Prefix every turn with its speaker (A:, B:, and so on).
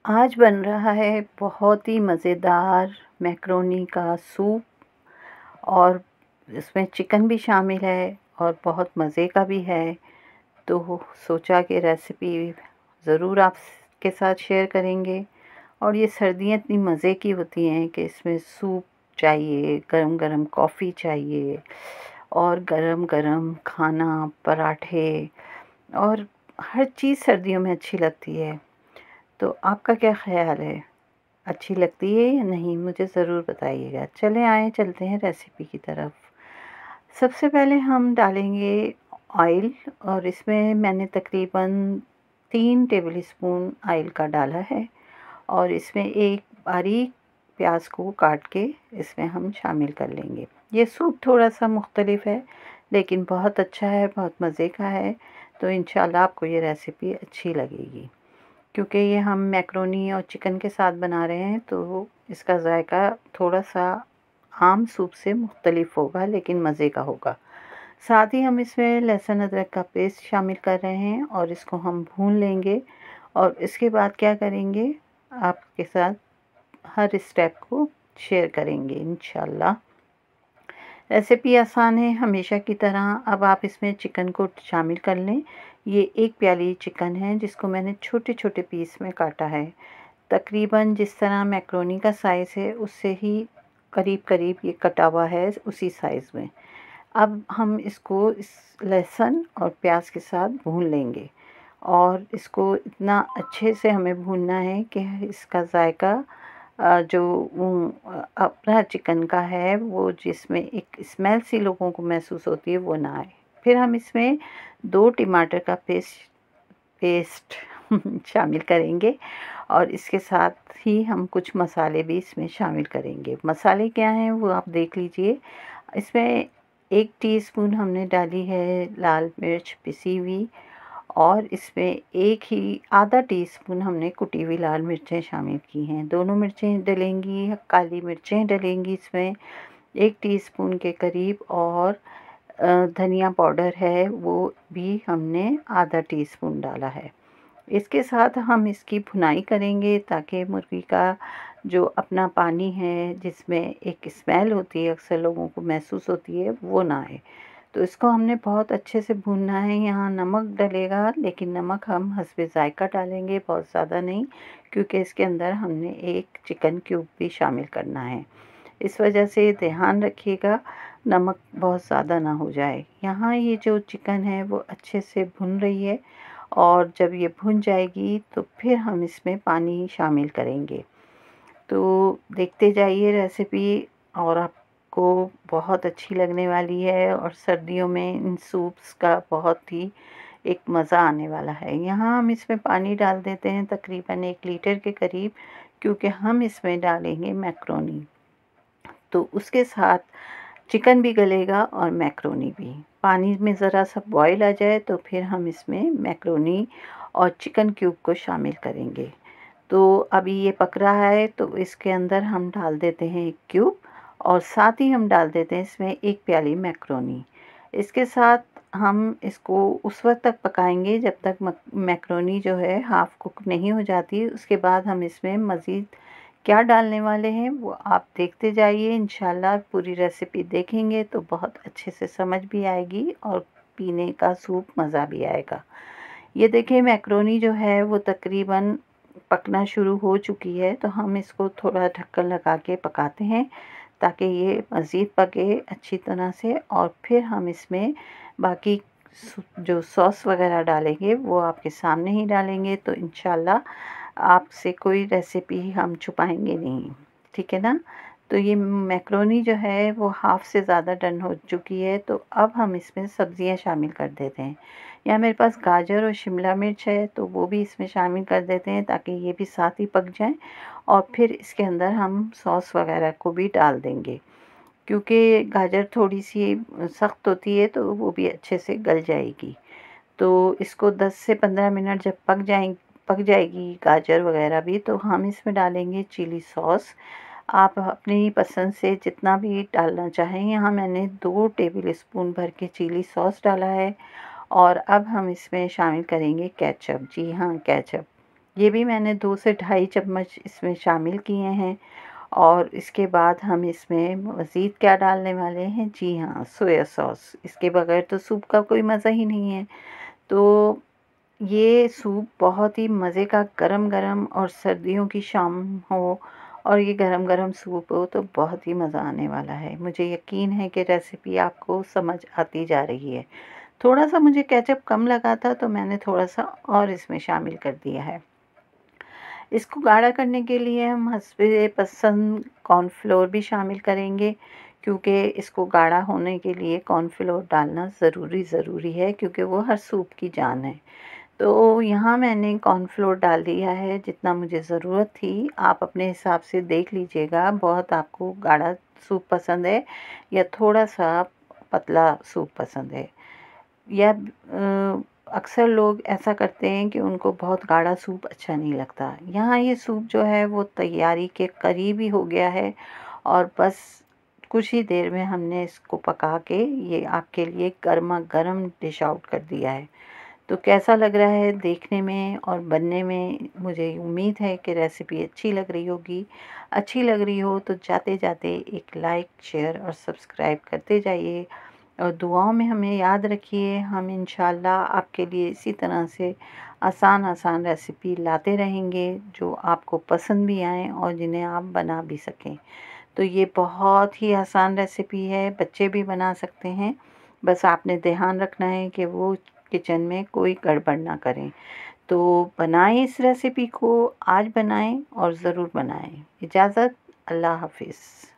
A: आज बन रहा है बहुत ही मज़ेदार मैक्रोनी का सूप और इसमें चिकन भी शामिल है और बहुत मज़े का भी है। तो सोचा कि रेसिपी ज़रूर आपके साथ शेयर करेंगे। और ये सर्दियाँ इतनी मज़े की होती हैं कि इसमें सूप चाहिए, गरम-गरम कॉफ़ी चाहिए और गरम-गरम खाना, पराठे और हर चीज़ सर्दियों में अच्छी लगती है। तो आपका क्या ख़्याल है? अच्छी लगती है या नहीं? मुझे ज़रूर बताइएगा। चलें आएँ चलते हैं रेसिपी की तरफ। सबसे पहले हम डालेंगे ऑयल और इसमें मैंने तकरीबन 3 टेबल स्पून ऑयल का डाला है और इसमें एक बारीक प्याज को काट के इसमें हम शामिल कर लेंगे। ये सूप थोड़ा-सा मुख्तलिफ है लेकिन बहुत अच्छा है, बहुत मज़े का है। तो इंशाल्लाह आपको ये रेसिपी अच्छी लगेगी। क्योंकि ये हम मैक्रोनी और चिकन के साथ बना रहे हैं तो इसका ज़ायका थोड़ा-सा आम सूप से मुख्तलिफ होगा लेकिन मज़े का होगा। साथ ही हम इसमें लहसुन अदरक का पेस्ट शामिल कर रहे हैं और इसको हम भून लेंगे और इसके बाद क्या करेंगे आपके साथ हर स्टेप को शेयर करेंगे इंशाल्लाह। रेसिपी आसान है हमेशा की तरह। अब आप इसमें चिकन को शामिल कर लें। ये 1 प्याली चिकन है जिसको मैंने छोटे-छोटे पीस में काटा है। तकरीबन जिस तरह मैक्रोनी का साइज़ है उससे ही करीब-करीब ये कटा हुआ है उसी साइज़ में। अब हम इसको इस लहसुन और प्याज के साथ भून लेंगे और इसको इतना अच्छे से हमें भूनना है कि इसका ज़ायका जो अपना चिकन का है वो जिसमें एक स्मेल सी लोगों को महसूस होती है वो ना आए। फिर हम इसमें 2 टमाटर का पेस्ट शामिल करेंगे और इसके साथ ही हम कुछ मसाले भी इसमें शामिल करेंगे। मसाले क्या हैं वो आप देख लीजिए। इसमें 1 टीस्पून हमने डाली है लाल मिर्च पिसी हुई और इसमें एक ही आधा टीस्पून हमने कुटी हुई लाल मिर्चें शामिल की हैं। दोनों मिर्चें डलेंगी, काली मिर्चें डलेंगी इसमें 1 टीस्पून के करीब और धनिया पाउडर है वो भी हमने आधा टीस्पून डाला है। इसके साथ हम इसकी भुनाई करेंगे ताकि मुर्गी का जो अपना पानी है जिसमें एक स्मेल होती है अक्सर लोगों को महसूस होती है वो ना आए। तो इसको हमने बहुत अच्छे से भूनना है। यहाँ नमक डलेगा लेकिन नमक हम हस्बे ज़ायका डालेंगे, बहुत ज़्यादा नहीं, क्योंकि इसके अंदर हमने एक चिकन क्यूब भी शामिल करना है। इस वजह से ध्यान रखिएगा नमक बहुत ज़्यादा ना हो जाए। यहाँ ये जो चिकन है वो अच्छे से भुन रही है और जब ये भुन जाएगी तो फिर हम इसमें पानी शामिल करेंगे। तो देखते जाइए रेसिपी और आपको बहुत अच्छी लगने वाली है और सर्दियों में इन सूप्स का बहुत ही एक मज़ा आने वाला है। यहाँ हम इसमें पानी डाल देते हैं तकरीबन 1 लीटर के करीब, क्योंकि हम इसमें डालेंगे मैक्रोनी। तो उसके साथ चिकन भी गलेगा और मैक्रोनी भी। पानी में ज़रा सा बॉयल आ जाए तो फिर हम इसमें मैक्रोनी और चिकन क्यूब को शामिल करेंगे। तो अभी ये पक रहा है तो इसके अंदर हम डाल देते हैं 1 क्यूब और साथ ही हम डाल देते हैं इसमें 1 प्याली मैक्रोनी। इसके साथ हम इसको उस वक़्त तक पकाएँगे जब तक मैक्रोनी जो है हाफ़ कुक नहीं हो जाती। उसके बाद हम इसमें मज़ीद क्या डालने वाले हैं वो आप देखते जाइए। इंशाल्लाह पूरी रेसिपी देखेंगे तो बहुत अच्छे से समझ भी आएगी और पीने का सूप मज़ा भी आएगा। ये देखिए मैक्रोनी जो है वो तकरीबन पकना शुरू हो चुकी है तो हम इसको थोड़ा ढक्कन लगा के पकाते हैं ताकि ये मज़ीद पके अच्छी तरह से और फिर हम इसमें बाकी जो सॉस वगैरह डालेंगे वो आपके सामने ही डालेंगे। तो इंशाल्लाह आपसे कोई रेसिपी हम छुपाएंगे नहीं, ठीक है ना। तो ये मैक्रोनी जो है वो हाफ़ से ज़्यादा डन हो चुकी है तो अब हम इसमें सब्ज़ियां शामिल कर देते हैं। यहाँ मेरे पास गाजर और शिमला मिर्च है तो वो भी इसमें शामिल कर देते हैं ताकि ये भी साथ ही पक जाएं और फिर इसके अंदर हम सॉस वगैरह को भी डाल देंगे, क्योंकि गाजर थोड़ी सी सख्त होती है तो वो भी अच्छे से गल जाएगी। तो इसको 10 से 15 मिनट जब पक जाएगी गाजर वगैरह भी तो हम इसमें डालेंगे चिली सॉस। आप अपनी पसंद से जितना भी डालना चाहें। यहाँ मैंने 2 टेबल स्पून भर के चिली सॉस डाला है और अब हम इसमें शामिल करेंगे केचप। जी हाँ, केचप। ये भी मैंने 2 से ढाई चम्मच इसमें शामिल किए हैं। और इसके बाद हम इसमें मज़ीद क्या डालने वाले हैं, जी हाँ, सोया सॉस। इसके बगैर तो सूप का कोई मज़ा ही नहीं है। तो ये सूप बहुत ही मज़े का, गरम-गरम, और सर्दियों की शाम हो और ये गरम-गरम सूप हो तो बहुत ही मज़ा आने वाला है। मुझे यकीन है कि रेसिपी आपको समझ आती जा रही है। थोड़ा-सा मुझे केचअप कम लगा था तो मैंने थोड़ा-सा और इसमें शामिल कर दिया है। इसको गाढ़ा करने के लिए हम हस्बे पसंद कॉर्नफ्लोर भी शामिल करेंगे, क्योंकि इसको गाढ़ा होने के लिए कॉर्नफ्लोर डालना ज़रूरी है, क्योंकि वो हर सूप की जान है। तो यहाँ मैंने कॉर्नफ्लोर डाल दिया है जितना मुझे ज़रूरत थी। आप अपने हिसाब से देख लीजिएगा, बहुत आपको गाढ़ा सूप पसंद है या थोड़ा-सा पतला सूप पसंद है। या अक्सर लोग ऐसा करते हैं कि उनको बहुत गाढ़ा सूप अच्छा नहीं लगता। यहाँ ये सूप जो है वो तैयारी के करीब ही हो गया है और बस कुछ ही देर में हमने इसको पका के ये आपके लिए गरमा-गरम डिश आउट कर दिया है। तो कैसा लग रहा है देखने में और बनने में, मुझे उम्मीद है कि रेसिपी अच्छी लग रही होगी। अच्छी लग रही हो तो जाते-जाते एक लाइक, शेयर और सब्सक्राइब करते जाइए और दुआओं में हमें याद रखिए। हम इंशाल्लाह आपके लिए इसी तरह से आसान रेसिपी लाते रहेंगे जो आपको पसंद भी आएँ और जिन्हें आप बना भी सकें। तो ये बहुत ही आसान रेसिपी है, बच्चे भी बना सकते हैं। बस आपने ध्यान रखना है कि वो किचन में कोई गड़बड़ ना करें। तो बनाएँ इस रेसिपी को, आज बनाएँ और ज़रूर बनाएँ। इजाज़त, अल्लाह हाफ़िज़।